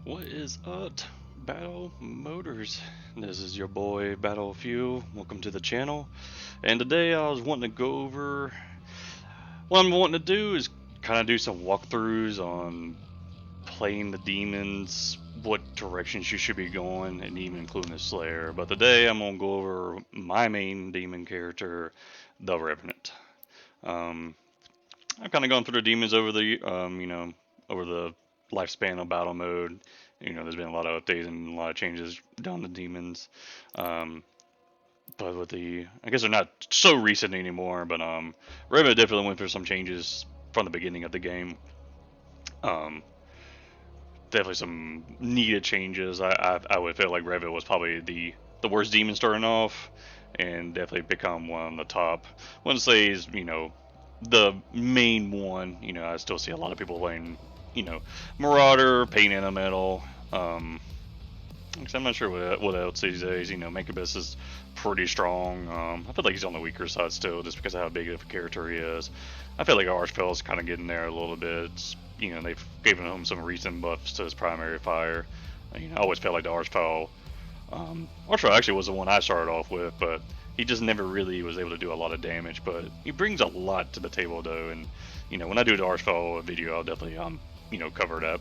What is up, Battle Motors? This is your boy Battle Fuel. Welcome to the channel. And today I was wanting to go over what I'm wanting to do is kind of do some walkthroughs on playing the demons, what directions you should be going, and even including the Slayer. But today I'm gonna go over my main demon character, the Revenant. Um, I've kind of gone through the demons over the over the lifespan of battle mode. There's been a lot of updates and a lot of changes done to demons. Um, but with I guess they're not so recent anymore. But Revenant definitely went through some changes from the beginning of the game. Um, Definitely some needed changes. I would feel like Revenant was probably the worst demon starting off, and definitely become one of the top. Wouldn't say is the main one. I still see a lot of people playing Marauder, Pain Elemental. I'm not sure what else these days. Makabis is pretty strong. I feel like he's on the weaker side still, just because of how big of a character he is. I feel like Archfell is kind of getting there a little bit. They've given him some recent buffs to his primary fire. I always felt like the Archfell actually was the one I started off with, but he just never really was able to do a lot of damage. But he brings a lot to the table, though, and when I do the Archfell video, I'll definitely cover that.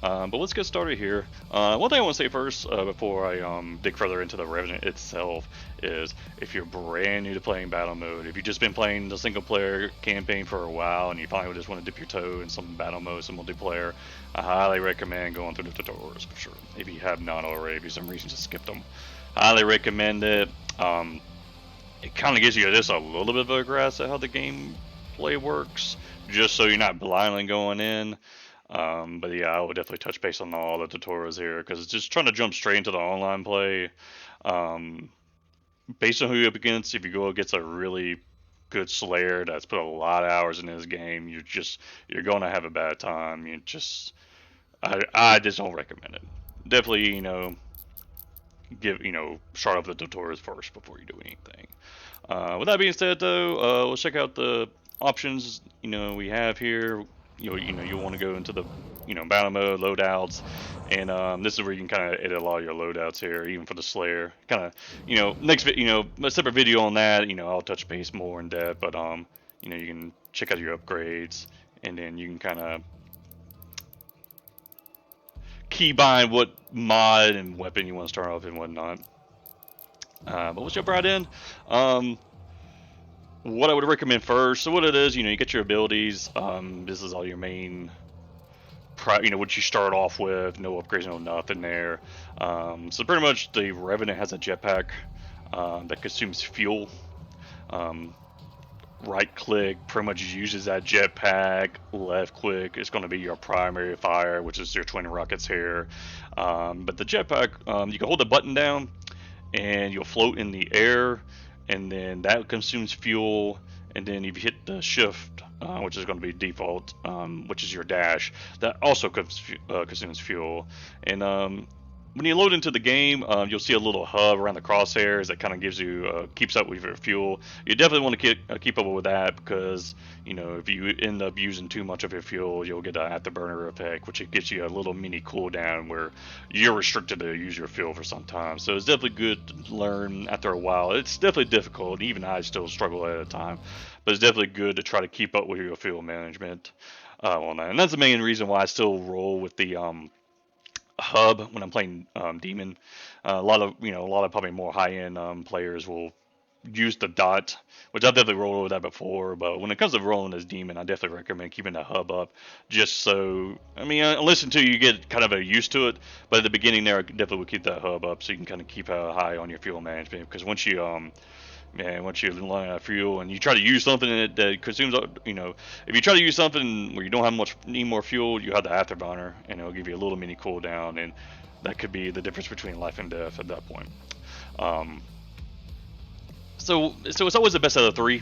But let's get started here. One thing I want to say first, before I dig further into the Revenant itself, is if you're brand new to playing battle mode, if you've just been playing the single player campaign for a while and you finally just want to dip your toe in some battle mode, some multiplayer, I highly recommend going through the tutorials for sure. If you have not already, if you have some reason to skip them, highly recommend it. It kind of gives you just a little bit of a grasp at how the gameplay works, just so you're not blindly going in. But yeah, I would definitely touch base on all the tutorials here, because it's just trying to jump straight into the online play. Based on who you're up against, if you go against a really good Slayer that's put a lot of hours in this game, you're going to have a bad time. I just don't recommend it. Definitely, start off the tutorials first before you do anything. With that being said, though, let's check out the options we have here. You want to go into the battle mode loadouts, and this is where you can kind of edit a lot of your loadouts here, even for the Slayer. Kind of next a separate video on that. I'll touch base more in depth, but you can check out your upgrades, and then you can kind of keybind what mod and weapon you want to start off and whatnot. But let's jump right in. What I would recommend first, so what it is, you get your abilities. This is all your main, what you start off with. No upgrades, no nothing there. So pretty much the Revenant has a jetpack that consumes fuel. Right click pretty much uses that jetpack. Left click is going to be your primary fire, which is your twin rockets here. But the jetpack, you can hold the button down and you'll float in the air, and then that consumes fuel. And then if you hit the shift, which is going to be default, which is your dash, that also consumes fuel. And when you load into the game, you'll see a little hub around the crosshairs that kind of gives you keeps up with your fuel. You definitely want to keep up with that, because if you end up using too much of your fuel, you'll get an afterburner effect, which it gives you a little mini cooldown where you're restricted to use your fuel for some time. So it's definitely good to learn after a while. It's definitely difficult. Even I still struggle at a time, but it's definitely good to try to keep up with your fuel management on that. And that's the main reason why I still roll with the hub when I'm playing demon. A lot of probably more high-end players will use the dot, which I've definitely rolled over that before. But when it comes to rolling as demon, I definitely recommend keeping the hub up, just so, unless until you get kind of used to it. But at the beginning there, I definitely would keep that hub up so you can kind of keep high on your fuel management, because once you once you run out of fuel and you try to use something that consumes, if you try to use something where you don't have need more fuel, you have the afterburner, and it'll give you a little mini cooldown, and that could be the difference between life and death at that point. So it's always the best out of three.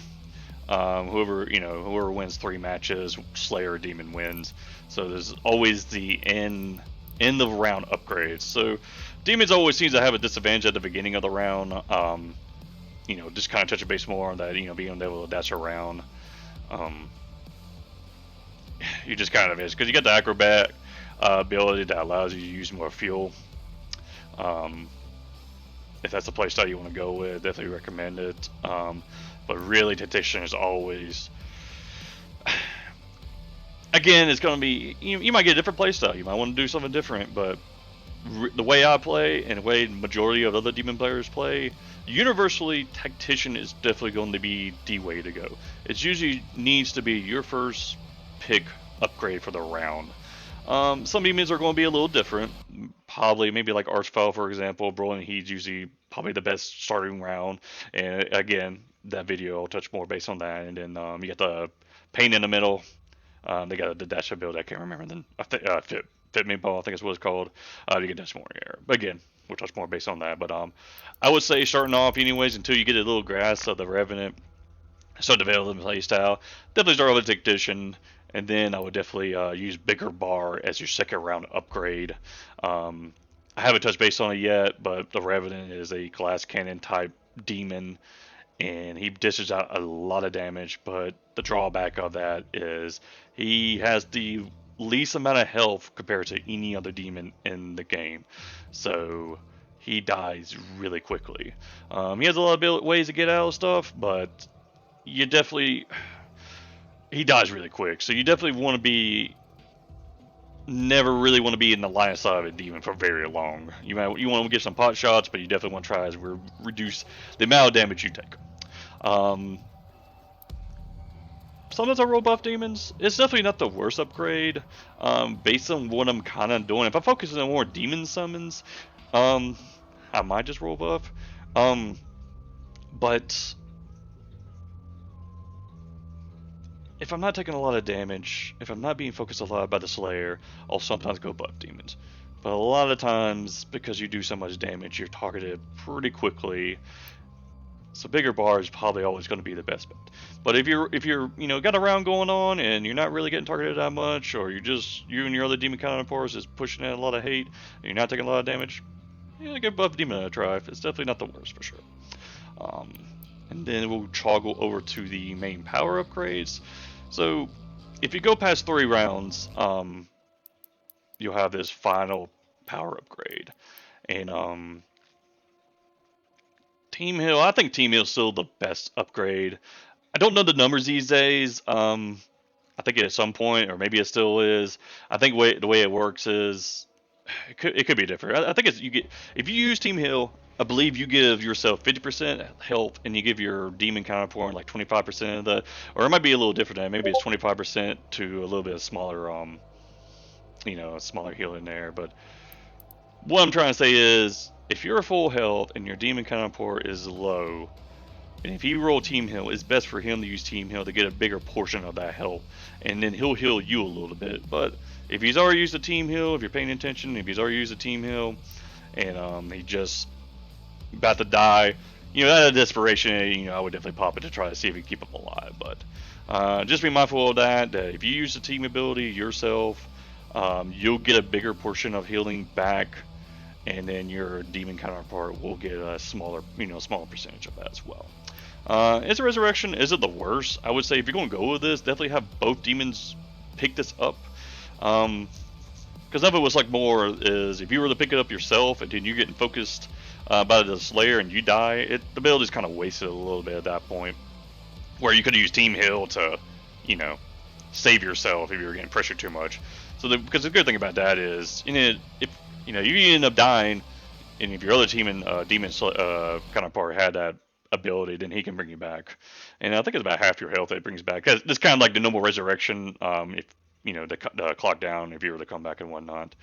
Whoever wins 3 matches, Slayer or Demon wins. So there's always the end of round upgrades. So Demons always seems to have a disadvantage at the beginning of the round. Just kind of touch a base more on that, being able to dash around. You just kind of is, because you got the acrobat. ability that allows you to use more fuel. Um, if that's the playstyle you want to go with, definitely recommend it. But really, Tactician is always, again, it's going to be, you might get a different playstyle. You might want to do something different, but the way I play and the way the majority of other demon players play, universally, Tactician is definitely going to be the way to go. It usually needs to be your first pick upgrade for the round. Some demons are going to be a little different. Probably, maybe like Archfell, for example. Brawling Heat's usually probably the best starting round. And again, that video I'll touch more based on that. And then you got the Pain in the middle. They got the dash build. I can't remember. Then I think Fit Me Ball, I think is what it's called. You get dash more here. But again, we'll touch more based on that. But I would say starting off anyways until you get a little grasp of the Revenant, start developing play style. Definitely start with a Tactician, and then I would definitely use Bigger Bar as your second round upgrade. I haven't touched base on it yet, but the Revenant is a glass cannon type demon, and he dishes out a lot of damage. But the drawback of that is he has the least amount of health compared to any other demon in the game, so he dies really quickly. He has a lot of ways to get out of stuff, but you definitely, he dies really quick, so you definitely want to be, never really want to be in the line of sight of a demon for very long. You want to get some pot shots, but you definitely want to try to reduce the amount of damage you take. Sometimes I roll buff demons. It's definitely not the worst upgrade, based on what I'm kind of doing. If I focus on more demon summons, I might just roll buff. But if I'm not taking a lot of damage, if I'm not being focused a lot by the Slayer, I'll sometimes go buff demons. But a lot of times, because you do so much damage, you're targeted pretty quickly. So Bigger Bar is probably always going to be the best bet. But if you're got a round going on and you're not really getting targeted that much, or you and your other demon counterparts is pushing in a lot of hate and you're not taking a lot of damage, yeah, give buff demon a try. It's definitely not the worst for sure. And then we'll toggle over to the main power upgrades. So if you go past 3 rounds, you'll have this final power upgrade. And Team Heal, I think Team Heal is still the best upgrade. I don't know the numbers these days. I think at some point, or maybe it still is. I think the way it works is it could be different. I think it's if you use Team Heal, I believe you give yourself 50% health, and you give your demon counterpart like 25% of the, or it might be a little different. Maybe it's 25% to a little bit smaller, smaller heal in there. But what I'm trying to say is, if you're full health and your demon counterpart is low, and if you roll Team Heal, it's best for him to use Team Heal to get a bigger portion of that health, and then he'll heal you a little bit. But if he's already used a Team Heal, if you're paying attention, if he's already used a Team Heal, and he just about to die, out of desperation, I would definitely pop it to try to see if we can keep him alive. But just be mindful of that if you use the team ability yourself, you'll get a bigger portion of healing back, and then your demon counterpart will get a smaller percentage of that as well. Is a resurrection, is it the worst? I would say if you're going to go with this, definitely have both demons pick this up. Because of it was like more is if you were to pick it up yourself and then you're getting focused by the Slayer and you die, the build is kind of wasted a little bit at that point. Where you could use Team Heal to, save yourself if you were getting pressured too much. So because the good thing about that is, if you end up dying, and if your other demon counterpart had that ability, then he can bring you back. And I think it's about half your health that it brings back. It's kind of like the normal resurrection. If the clock down, if you were to come back and whatnot.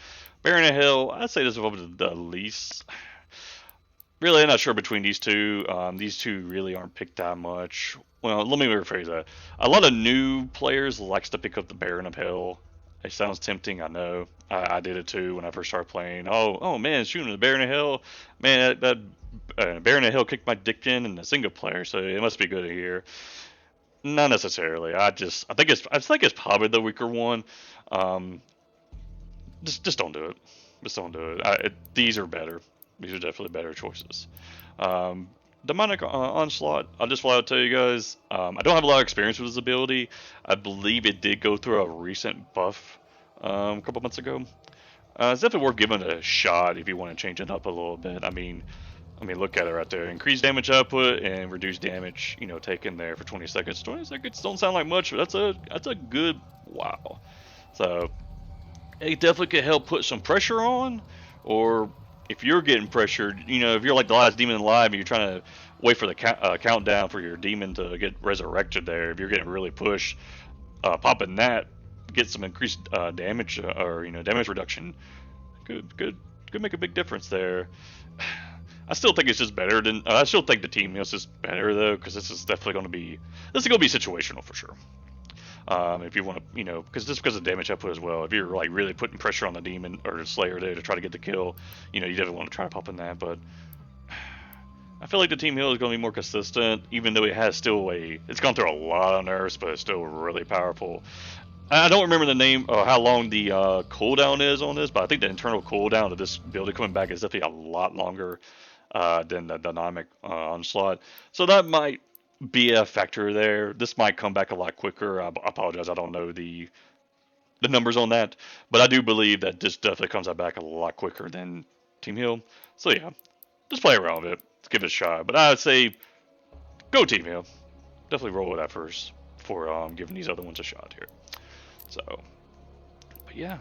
Baron of Hell, I'd say this is probably the least. Really, I'm not sure between these two. These two really aren't picked that much. Well, let me rephrase that. A lot of new players likes to pick up the Baron of Hell. It sounds tempting, I know. I did it too when I first started playing. Oh man, shooting the Baron of Hell. Man, that Baron of Hell kicked my dick in the single player, so it must be good here. Not necessarily. I think it's probably the weaker one. Just don't do it. Just don't do it. These are better. These are definitely better choices. Demonic Onslaught, I'll just flat out tell you guys, I don't have a lot of experience with this ability. I believe it did go through a recent buff. a couple months ago. It's definitely worth giving it a shot if you want to change it up a little bit. I mean, look at it right there. Increase damage output and reduce damage, taken there for 20 seconds. 20 seconds don't sound like much, but that's a good wow. So it definitely could help put some pressure on, or if you're getting pressured, if you're like the last demon alive and you're trying to wait for the countdown for your demon to get resurrected there, if you're getting really pushed, popping that, get some increased damage or damage reduction, could make a big difference there. I still think it's just better than I still think the team is just better though, because this is definitely going to be situational for sure. If you want to, because of damage output as well. If you're like really putting pressure on the demon or the slayer there to try to get the kill, you definitely want to try to pop in that. But I feel like the team heal is going to be more consistent, even though it has it's gone through a lot of nerfs, but it's still really powerful. I don't remember the name or how long the cooldown is on this, but I think the internal cooldown of this build coming back is definitely a lot longer than the dynamic onslaught. So that might be a factor there. This might come back a lot quicker. I apologize, I don't know the numbers on that, but I do believe that this definitely comes back a lot quicker than Team Heal. So yeah, just play around with it. Let's give it a shot. But I would say go Team Heal. Definitely roll with that first before giving these other ones a shot here. So, but yeah.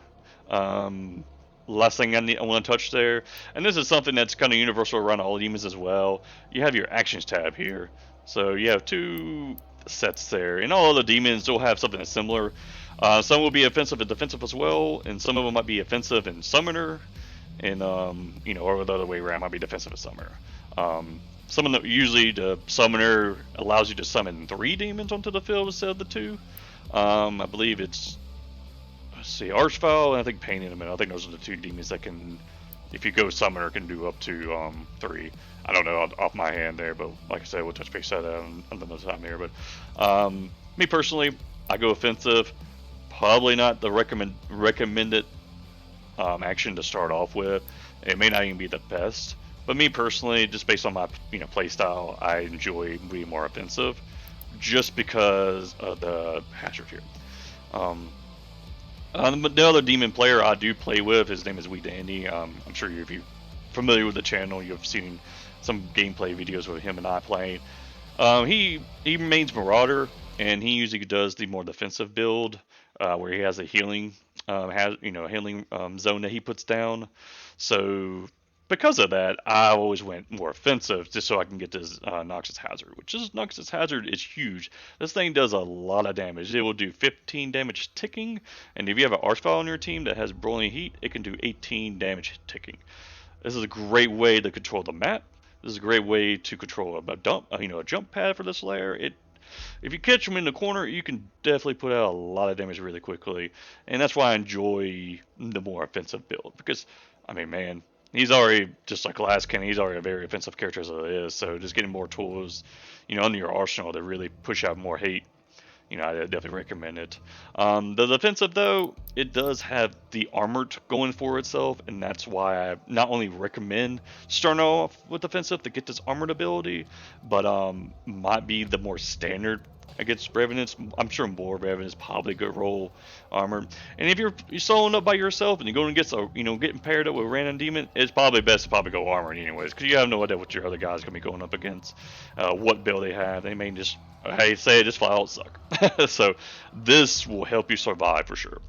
Last thing I want to touch there, and this is something that's kind of universal around all demons as well. You have your actions tab here. So you have two sets there, and all other demons will have something that's similar. Some will be offensive and defensive as well, and some of them might be offensive and summoner, and or the other way around, might be defensive and summoner. Usually the summoner allows you to summon 3 demons onto the field instead of the 2. I believe it's, let's see, Archvile and I think Pain in a minute. I think those are the 2 demons that can, if you go summoner, can do up to 3. I don't know off my hand there, but like I said, we'll touch base on that another time here. But me personally, I go offensive. Probably not the recommended action to start off with. It may not even be the best, but me personally, just based on my play style, I enjoy being more offensive, just because of the hazard here. The other demon player I do play with, his name is Wee Dandy. I'm sure if you're familiar with the channel, you've seen some gameplay videos with him and I playing. He remains Marauder, and he usually does the more defensive build, where he has a healing healing zone that he puts down. So because of that, I always went more offensive just so I can get this Noxus Hazard, Noxus Hazard is huge. This thing does a lot of damage. It will do 15 damage ticking, and if you have an Archvile on your team that has Broiling Heat, it can do 18 damage ticking. This is a great way to control the map. This is a great way to control a jump pad for this layer. If you catch them in the corner, you can definitely put out a lot of damage really quickly, and that's why I enjoy the more offensive build. Because, I mean, man, he's already, just like Laskin, he's already a very offensive character as it is. So just getting more tools, under your arsenal to really push out more hate, I definitely recommend it. The defensive, though, it does have the armored going for itself, and that's why I not only recommend starting off with defensive to get this armored ability, but might be the more standard against Revenants. I'm sure more Revenants probably good roll armor. And if you're soloing up by yourself and you're going to get getting paired up with a random demon, it's probably best to probably go armored anyways, because you have no idea what your other guys going to be going up against, what build they have. They may just, hey, say just flat out suck. So this will help you survive for sure.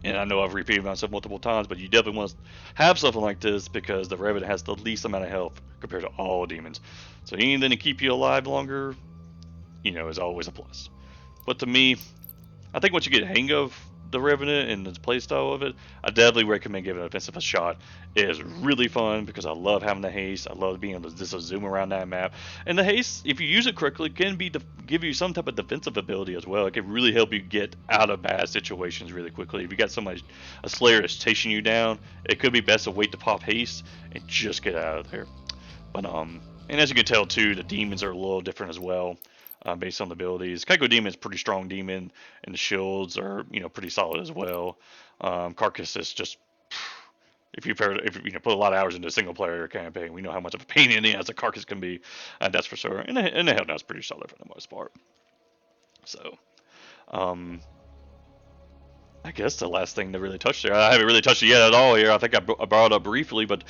And I know I've repeated myself multiple times, but you definitely want to have something like this because the Revenant has the least amount of health compared to all demons. So anything to keep you alive longer, is always a plus. But to me, I think once you get a hang of the Revenant and the playstyle of it, I definitely recommend giving Offensive a shot. It is really fun because I love having the haste. I love being able to just zoom around that map. And the haste, if you use it correctly, can give you some type of defensive ability as well. It can really help you get out of bad situations really quickly. If you got a Slayer that's chasing you down, it could be best to wait to pop haste and just get out of there. But and as you can tell too, the demons are a little different as well. Based on the abilities, Kaiko Demon is a pretty strong demon, and the shields are pretty solid as well. Carcass is just, if you put a lot of hours into a single player campaign, we know how much of a pain in the ass a Carcass can be, that's for sure. And the Hellknight's pretty solid for the most part. So, I guess the last thing to really touch there. I haven't really touched it yet at all here. I think I brought it up briefly, but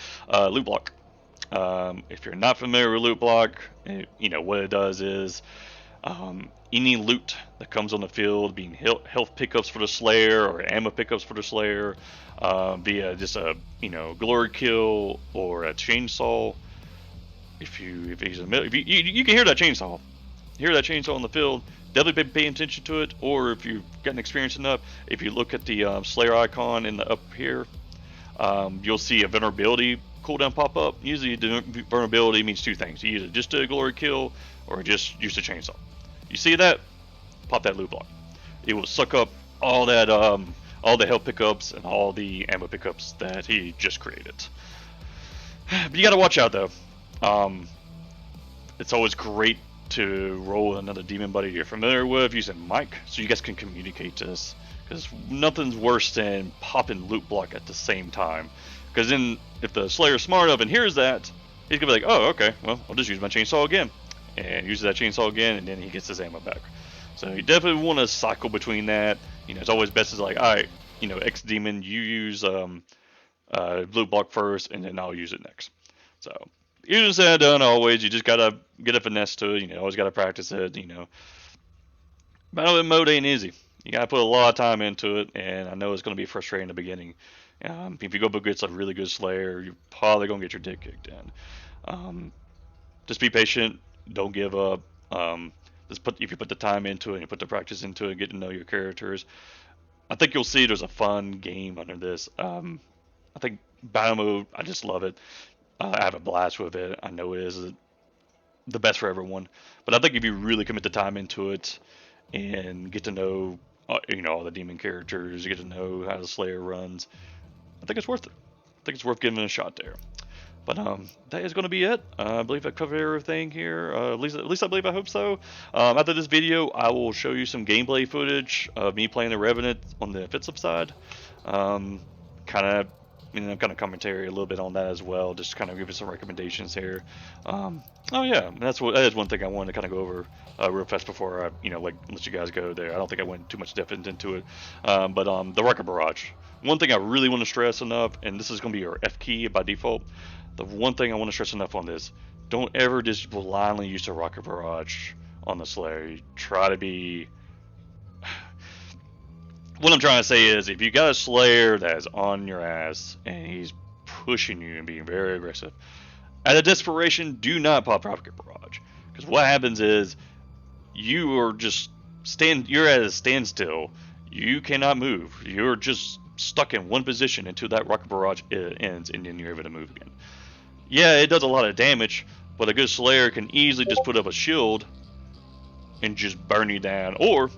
loot block. If you're not familiar with loot block, you know what it does is any loot that comes on the field, being health pickups for the Slayer or ammo pickups for the Slayer, via just a glory kill or a chainsaw. If you can hear that chainsaw, in the field, definitely pay attention to it. Or if you've gotten experience enough, if you look at the Slayer icon in the up here, you'll see a vulnerability cooldown pop up. Usually the vulnerability means two things: you either just did a glory kill or just used a chainsaw. You see that? Pop that loot block. It will suck up all that all the health pickups and all the ammo pickups that he just created. But you gotta watch out though. It's always great to roll another demon buddy you're familiar with using mic, so you guys can communicate this. Because nothing's worse than popping loot block at the same time. Because then, if the Slayer's smart enough and hears that, he's gonna be like, "Oh, okay, well, I'll just use my chainsaw again," and uses that chainsaw again, and then he gets his ammo back. So you definitely want to cycle between that. It's always best to like, all right, X demon, you use loot block first, and then I'll use it next. So easier said than done. Always, you just gotta get a finesse to it. Always gotta practice it. Battlemode ain't easy. You gotta put a lot of time into it, and I know it's gonna be frustrating in the beginning. If you go against a really good Slayer, you're probably gonna get your dick kicked in. Just be patient. Don't give up. If you put the time into it and you put the practice into it, get to know your characters, I think you'll see there's a fun game under this. I think Battlemode, I just love it. I have a blast with it. I know it is the best for everyone, but I think if you really commit the time into it and get to know, all the demon characters, you get to know how the Slayer runs, I think it's worth it. I think it's worth giving it a shot there. But that is going to be it. I believe I covered everything here. At least I believe I hope so. After this video, I will show you some gameplay footage of me playing the Revenant on the offensive side. Kind of commentary a little bit on that as well. Just kind of give you some recommendations here. Oh yeah, that is one thing I wanted to kind of go over real fast before I let you guys go there. I don't think I went too much depth into it. But the Rocket Barrage. One thing I really want to stress enough, and this is going to be your F key by default. The one thing I want to stress enough on this: don't ever just blindly use the Rocket Barrage on the Slayer. You try to be. What I'm trying to say is, if you got a Slayer that's on your ass and he's pushing you and being very aggressive, out of desperation, do not pop Rocket Barrage. Because what happens is, you are just you're at a standstill. You cannot move. You're just stuck in one position until that Rocket Barrage ends, and then you're able to move again. Yeah, it does a lot of damage, but a good Slayer can easily just put up a shield and just burn you down, or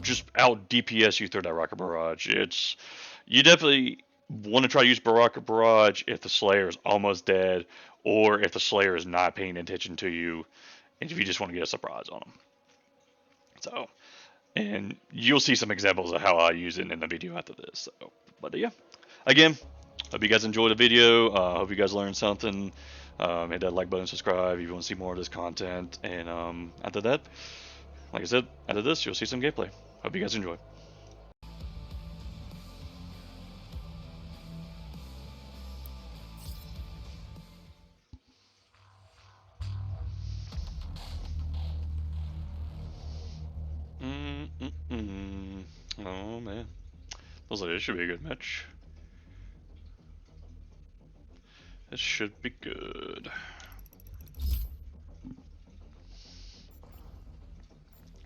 just out DPS you through that Rocket Barrage. You definitely want to try to use Rocket Barrage if the Slayer is almost dead, or if the Slayer is not paying attention to you, and if you just want to get a surprise on them. So, and you'll see some examples of how I use it in the video after this. So, but yeah, again, hope you guys enjoyed the video. Hope you guys learned something. Hit that like button, subscribe if you want to see more of this content. And after that, like I said, after this, you'll see some gameplay. Hope you guys enjoy. Oh man, looks like this should be a good match. This should be good.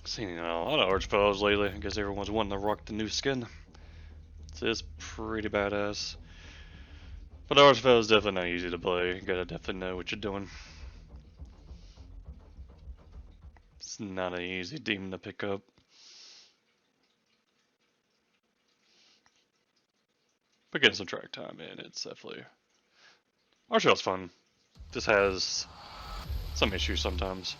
Seen a lot of Archfellows lately. I guess everyone's wanting to rock the new skin. It's pretty badass. But Archfellow is definitely not easy to play. You gotta definitely know what you're doing. It's not an easy demon to pick up. But getting some track time in, it's definitely... Archfellow's fun. Just has some issues sometimes.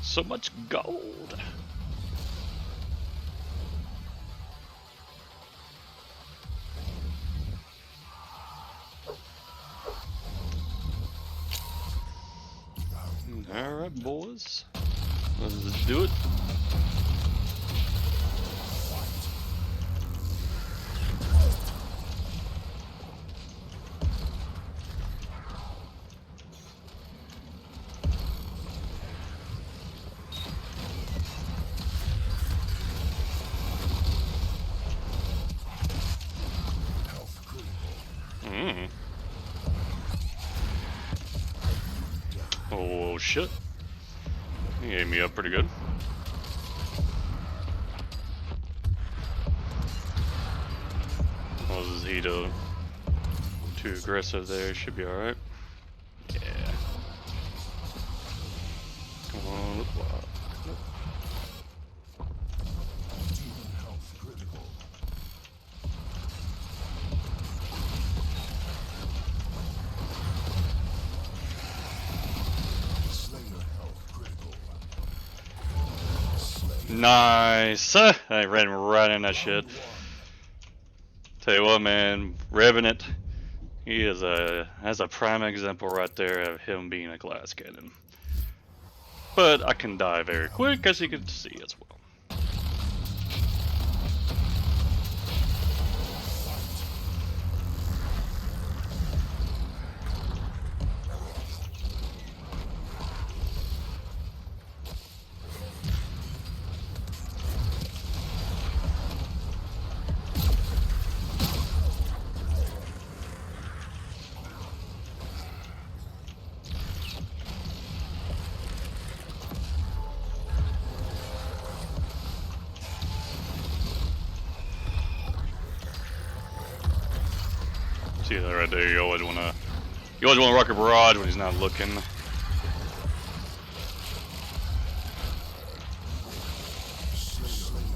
So much gold. All right, boys. Let's do it. Oh shit. He ate me up pretty good. Was he too aggressive there? Should be alright. Yeah. Come on, look wild. Nice! I ran right in that shit. Tell you what, man, Revenant, he is has a prime example right there of him being a glass cannon. But I can die very quick, as you can see as well. See that right there? You always wanna rock a barrage when he's not looking.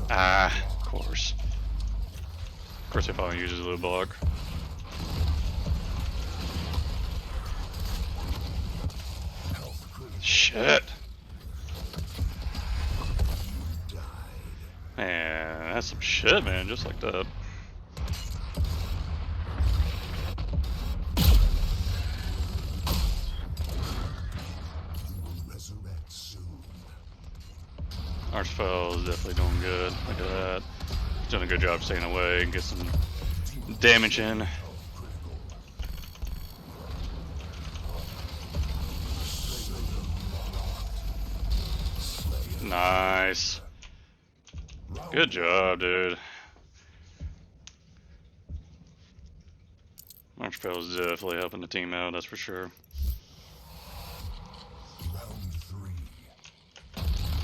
Ah, of course. Of course, he probably uses a little block. Shit. Man, that's some shit, man. Just like that. Archfell is definitely doing good. Look at that. He's doing a good job staying away and get some damage in. Nice. Good job, dude. Archfell is definitely helping the team out, that's for sure.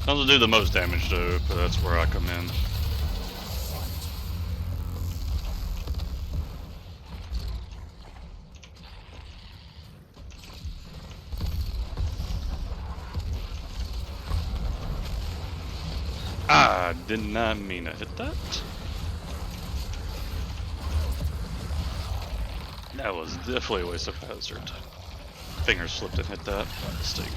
I'll do the most damage though, but that's where I come in. I did not mean to hit that. That was definitely a waste of hazard. Finger slipped and hit that by mistake.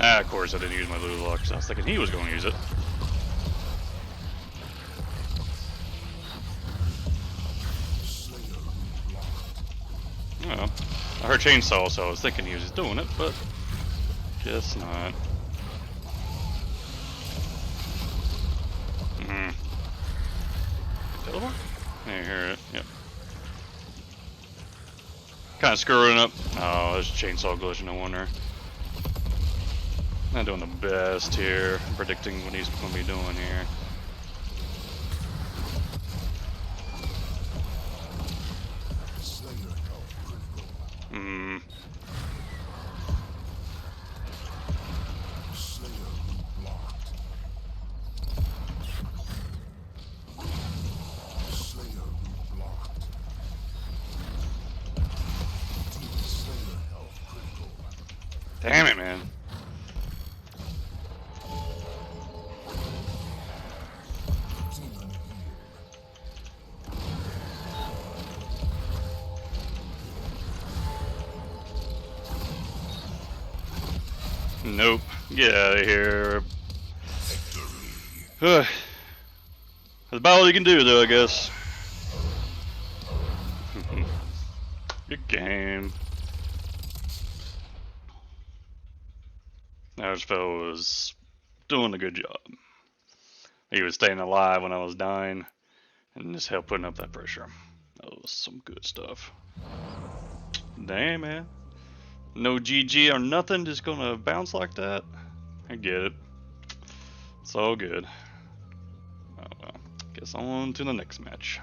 Ah, of course I didn't use my Lulu Lock, because I was thinking he was going to use it. Oh, I heard chainsaw, so I was thinking he was doing it, but guess not. Teleport? I hear it, yep. Kind of screwing up. Oh, there's chainsaw glitch, no wonder. Not doing the best here, predicting what he's going to be doing here. Damn it, man. Nope. Get out of here. That's about all you can do, though, I guess. Good game. That fellow was doing a good job. He was staying alive when I was dying, and just helped putting up that pressure. That was some good stuff. Damn, man. No GG or nothing, just gonna bounce like that? I get it. It's all good. Oh well. Guess on to the next match.